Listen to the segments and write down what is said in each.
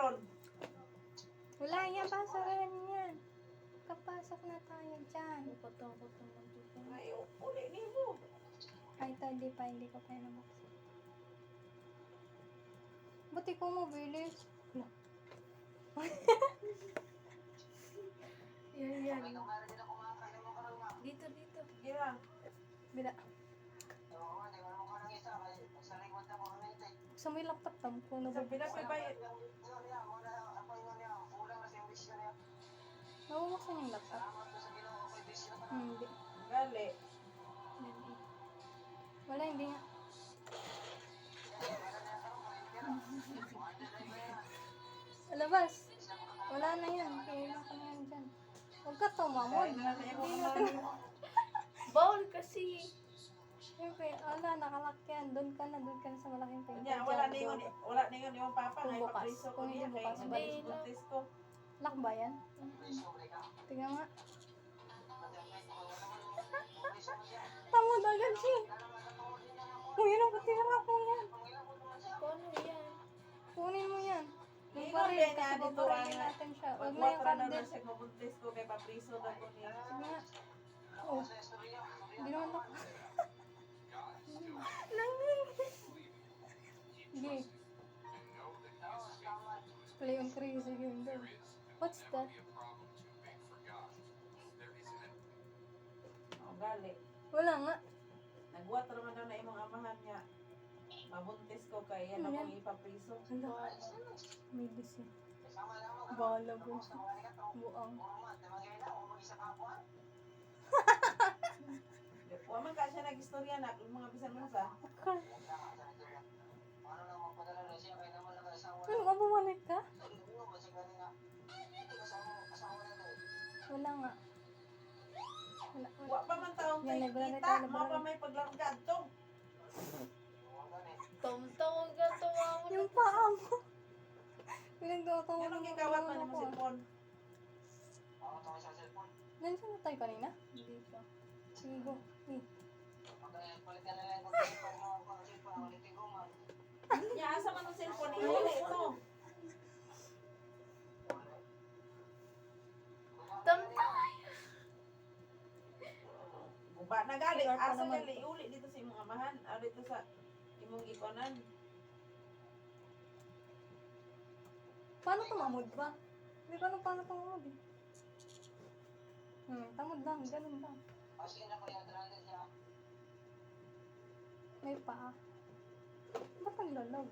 ron? Wala yan, pasarahan yan. Kapasok na tayo dyan. Katakot naman dito. Ay, uli ni mo. Ay, ito, hindi ko pa yan nabuksan. Buti ko mo, bilis. Wala. Yan. Dito. Gira. Bila. Buksan mo yung laptop tam kung Sa nabubuksan. pinapay. Nabubuksan yung laptop? Hindi. Gali. Wala, hindi nga. Labas. Wala na yan. Kaya ka na yan dyan. Huwag ka tumamon. Hindi natin. Bawal kasi. Siyempre, wala, nakalak yan. Doon ka na sa malaking pinto. Kanya, wala na yung papa. Kung Ngay bukas. papriso ko Kung hindi niya. bukas, Kaya balik. buntis ko. Lock ba yan? Tingnan nga. Tamod agad siya. Uy, yun ang patira ko yan. Paano yan? Kunin mo yan. Yung Hindi baril, ko kasi kaya dito babawain ang- natin siya. Huwag na yung Pag-watra na candle. lang siya mabuntis ko. Kaya papriso na ko niya. Sige nga. Oh. Hindi naman ako. Langin. Sige. Play on crazy game daw. What's that? Oh, gali. Wala nga. Nagwatra man daw na imong amahan niya. Mabuntis ko kaya yan Ano akong yan? ipapriso. Hala. May disi. Bala po. Buang. Wa man ka siya nag-istorya na kung mga bisan mo sa. Ano ka, bumalik ka? Wala nga. Wala. Wa pa man taong Yan, tayo library kita. tayo, Mao pa library. may paglargad to. Tumtawag ka tumawa mo. Yung paa mo. Pinagdawa ko. Yan ang gigawat man mo cellphone. Nandiyan na tayo kanina? Hindi pa. Sige, go. Eh. Nya asa man ang cellphone iuli ito. Tumtawag. Ba nagali Cigar pa asa naman gali iuli dito sa imong amahan, dito sa imong gikonan. Paano tumamod ba? Hindi ko alam paano tumamod eh. Tamod lang. Ganun lang. May paa. Ba't ang lalag?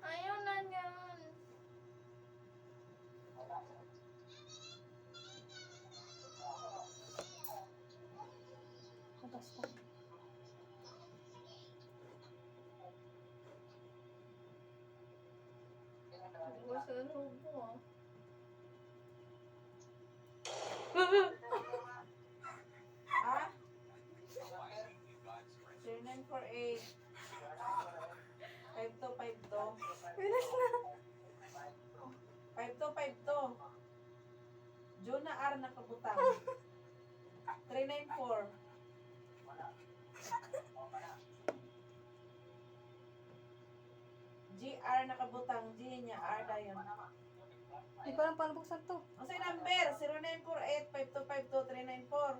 Ayaw na yan. Basta. Huwag sa loob mo ah. Ha? 0948 5252 Bilis na. 5252 Juna R nakabutang 394 GR nakabutang G niya R dayon. Hindi ko alam paano buksan to. Ang say number 0948 5252 394.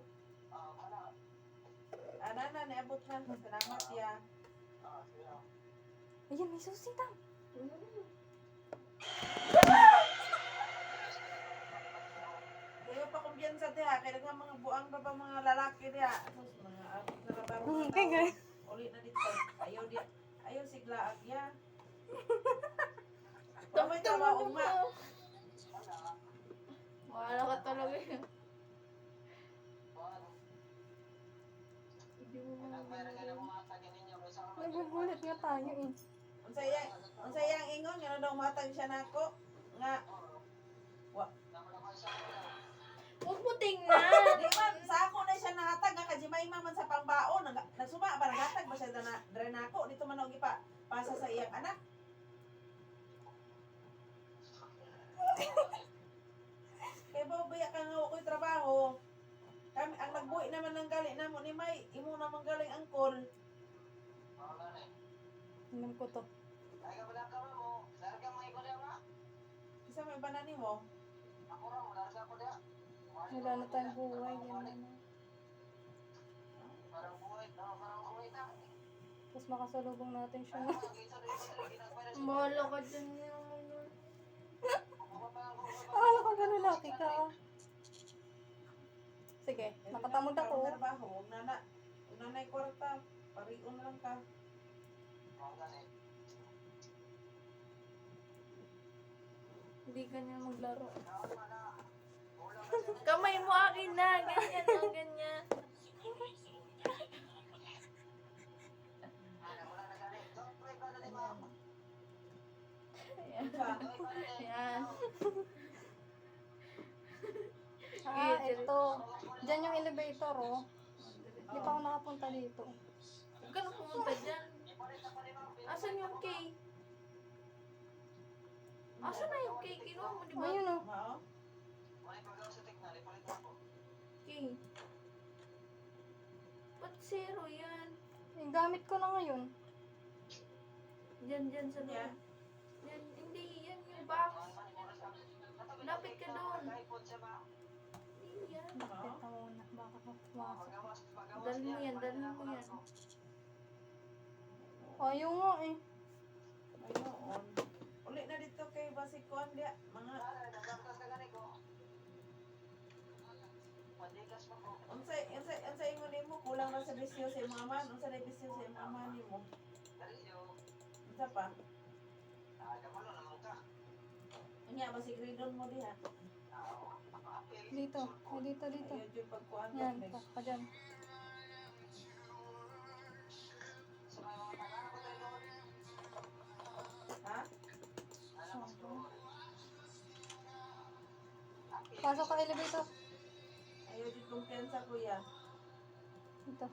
Ana na niabot na. Salamat ya. Ayan, may susi tam. Kayo pa kumbiyansa diha kay daghang mga buang pa mga lalaki diha. Sus mga narabaho. Okay, guys. Uli na dito. Ayaw sigla agya. May Tumtawag trabaho mo. nga. Mahala ka talaga yun. Hindi mo Nagugulat nga tayo eh. Unsay ang ingon nga daw matag siya nako nga Huwag mo tingnan. di man sa ako na siya nahatag nga kajimay man sa pangbaon nagsuma ba naghatag ba siya na dre nako dito man og ipa pasa sa iyang anak. Kaya ba baya ka nga ako'y trabaho. Kami ang nagbuhi naman ng gali namo ni May, imo naman galing angkol. Tingnan ko to. may banani mo? Wala na tayong buhay. Yan na. Tapos makasalubong natin siya. Bahala ka dyan naman nun. Akala ko ba lalaki ka? Sige, nakatamod ako. Trabaho, nanay kwarta, pariun lang ka. Hindi ganyan maglaro. Kamay mo akin na. Ganyan o, ganyan. Isa, Ayan. Ah, ito. Diyan yung elevator, oh. Hindi pa ako nakapunta dito. Huwag ka na pumunta dyan. Asan yung cake? Asan na yung cake? Kinuha mo, di ba? Ayun, oh. mao. Cake. Ba't zero yan? Yung gamit ko na ngayon. Dyan sa loob. Yan. Yan, hindi. Yan yung box. Lapit ka doon. Hindi yan. Teka muna, baka pumasok. Dalhin mo yan, dalhin mo yan. Ayaw nga eh. Ayun. Uli na dito kay Basikuan dia. Mga unsay mo nimo kulang na sa bisyo sa imong ama, unsa na bisyo sa imong ama nimo? Unsa pa? Anya ba si gridon mo diha? Dito. Ay, dito. Ayun yung pagkuan Yan, guys. pasok ka dyan. Ha? Pasok ka elevator. Ayun yung kumpiyansa kuya. Dito.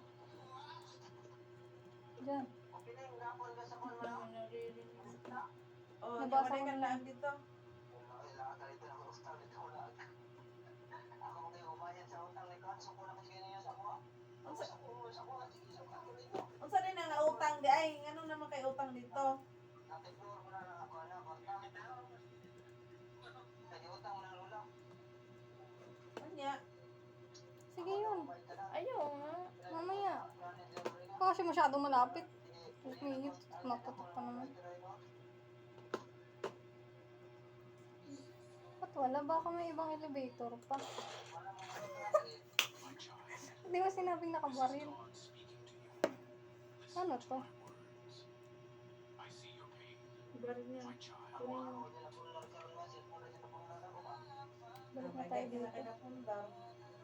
Dyan. Parang naririnig. Oh, Nabasa nabasa ko ka na. lang dito. Unsa din ang utang di ay ngano naman kay utang dito? Anya, Sige yun. Ayaw nga. Mamaya. Kasi masyadong malapit. Umiyot. Maputok pa naman. Ba't wala? Baka may ibang elevator pa. Hindi mo sinabing nakabaril. Ano to? Baril niya. Kunin mo. Balik na may tayo kay dito. kinakapundar.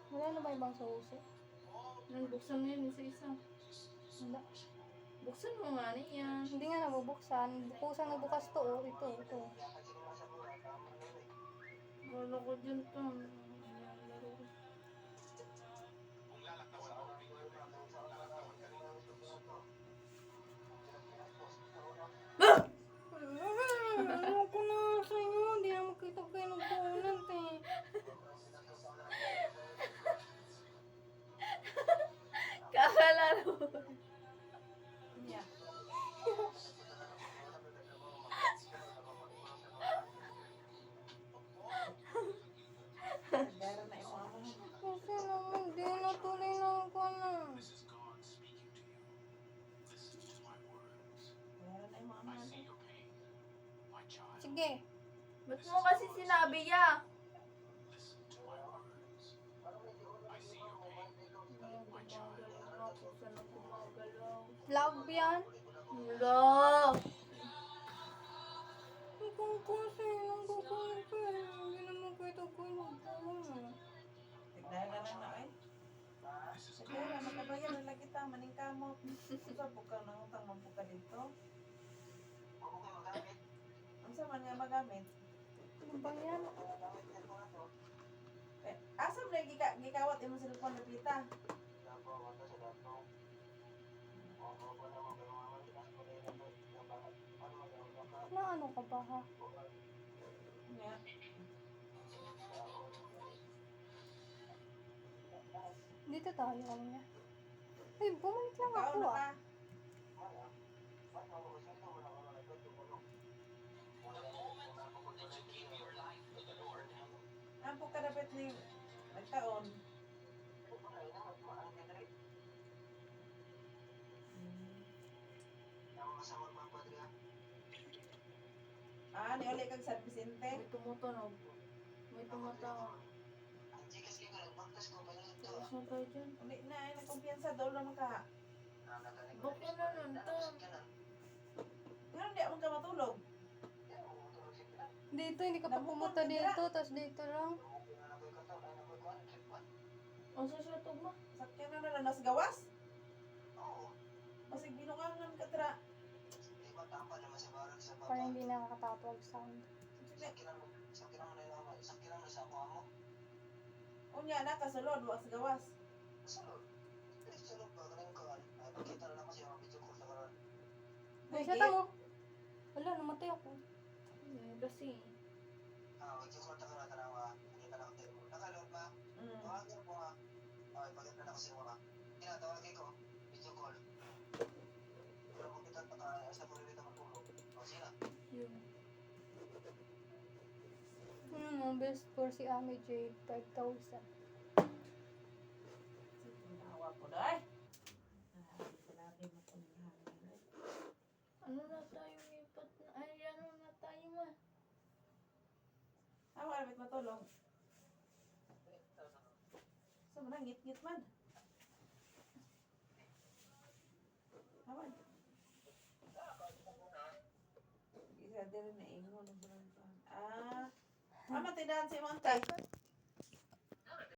Wala na ba ibang susi? Yan, buksan mo yun isa-isa. Wala. Buksan mo nga niya. Hindi nga nabubuksan. Bukusan na bukas to. Oh. Ito. Wala ko dyan to. Ayoko na sa inyo. Hindi na makita kayo ng buunan, te. Kakalaro. Anya. Dara na imong ama. Kasi naman, di na tuloy na ako na. Dara na imong ama. Sige. Ba't mo kasi sinabi ya? Vlog yan. Hello. Kung kasi, nang kukunin ko eh. Hindi naman kita ko yung buunan. Tignan na lang na ay. Sige ra makabayar na lang kita maning kamot. Unsa buka nang utang man buka dito? Unsa man nga magamit? Ano ba yan? Asa man gikawat imong cellphone na pita? Na ano ka ba ha? Nya. Dito tayo kanya. Ay, bumalik lang Ikaw ako na ah. ka. Saan po ka dapat ni nagtaon? Ah, niuli kag San Vicente? May tumutunog. May tumatawag. Tapos na tayo dyan. Uli na, ay nagkumpiyansa daw naman ka. Bakit na nun to? Pero hindi ako ka matulog. Dito, hindi ka pa pumunta dito, tapos dito lang. Ang susutog mo? Sakyan na na nas gawas. Basig binungangan ka tra. Parang hindi nakakatapag sound. Unya na kasulod wa sa gawas. Ay, siya tamo. Wala, namatay ako. Kasi. Yun. Ano mo, best for si Ami Jade, 5,000. Tawa po dai. Salabi mo po ng hangin. Ano na tayo ipat na? Ay, ano na tayo ma? Ah, wala bit matulog. So, man, ngit-ngit man. Awan. Isa din na ingon. Ah, tindahan si Monte.